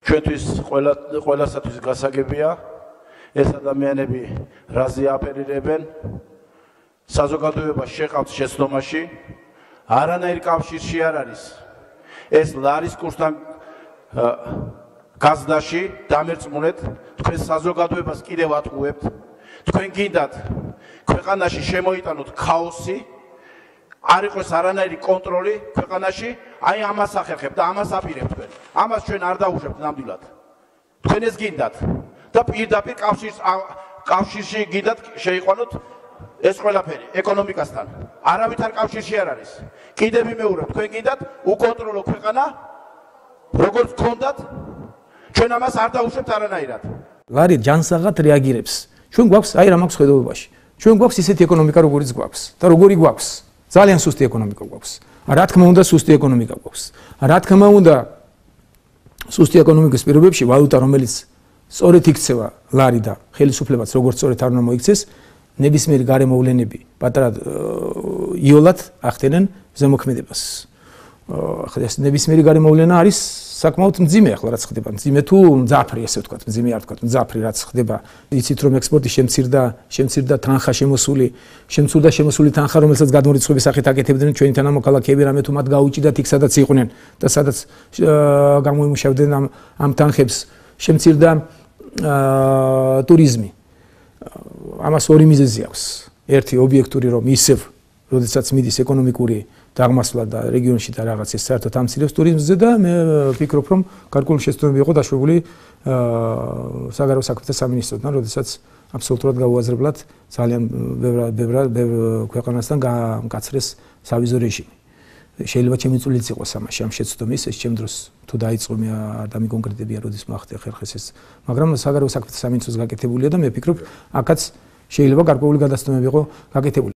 ჩვენთვის ყველასათვის გასაგებია ეს ადამიანები რაზე აპელირებენ საზოგადოება შეყავთ შეცდომაში არანაირ კავშირში არ არის ეს ლარის კურსთან გაზდაში დამერწმუნეთ თქვენ საზოგადოებას კიდევ ატყუებთ თქვენ გინდათ ქვეყანაში შემოიტანოთ ქაოსი არ იყოს არანაირი კონტროლი ქვეყანაში აი ამას ახერხებთ და ამას აპირებთ თქვენ ამას ჩვენ არ დაუშვებთ ნამდვილად თქვენ ეს გინდათ და პირდაპირ კავშირში გინდათ შეიყვანოთ ეს ყველაფერი ეკონომიკასთან არავითარ კავშირში არ არის კიდევ ვიმეორებ თქვენ გინდათ უკონტროლო ქვეყანა როგორც გქონდათ ჩვენ ამას არ დაუშვებთ არანაირად ლარი ჯანსაღად რეაგირებს ჩვენ გვაქვს აი რა მაქვს ხედავობაში ჩვენ გვაქვს ისეთი ეკონომიკა როგორიც გვაქვს და როგორი გვაქვს ძალიან სუსტი ეკონომიკა გვაქვს რა თქმა უნდა სუსტი ეკონომიკა გვაქვს რა თქმა უნდა სუსტი ეკონომიკის პირობებში ვალუტა რომელიც სწორედ იქცევა ლარი და ხელისუფლებაც როგორც სწორედ არ უნდა მოიქცეს ნებისმიერი გარემოვლენები პატარა იოლად ახდენენ ზემოქმედებას ახლა ეს ნებისმიერი გარემოვლენა არის საკმაოდ მძიმე ახლა რაც ხდება მძიმე თუ მძაფრი ესე ვთქვათ მძიმე არ ვთქვათ მძაფრი რაც ხდება იცით რომ ექსპორტი შემცირდა თანხა შემოსული თანხა რომელსაც გადმორიცხვების სახით აკეთებდნენ ჩვენი თანამოქალაქეები რამე თუ მათ გაუჭიდათ იქ სადაც იყვნენ და სადაც გამოიმუშავდნენ ამ თანხებს შემცირდა ტურიზმი ამას ორი მიზეზი აქვს ერთი ობიექტური რომ ისევ როდესაც მიდის ეკონომიკური დაღმასვლა და რეგიონში და რაღაც ეს საერთოდ ამცირებს ტურიზმზე და მე ვფიქრობ რომ გარკვეული შეცდომები იყო დაშვებული საგარეო საქმეთა სამინისტროდან როდესაც აბსოლუტურად გაუაზრებლად ძალიან ბევრ ქვეყანასთან გამკაცრეს სავიზო რეჟიმი შეიძლება ჩემი წვლილიც იყოს ამაში ამ შეცდომის ეს ჩემ დროს თუ დაიწყო მე არ დამიკონკრეტებია როდის მოახდინე ხერხეს ეს მაგრამ საგარეო საქმეთა სამინისტროს გაკეთებულია და მე ვფიქრობ აქაც შეიძლება გარკვეული გადაცემები იყო გაკეთებული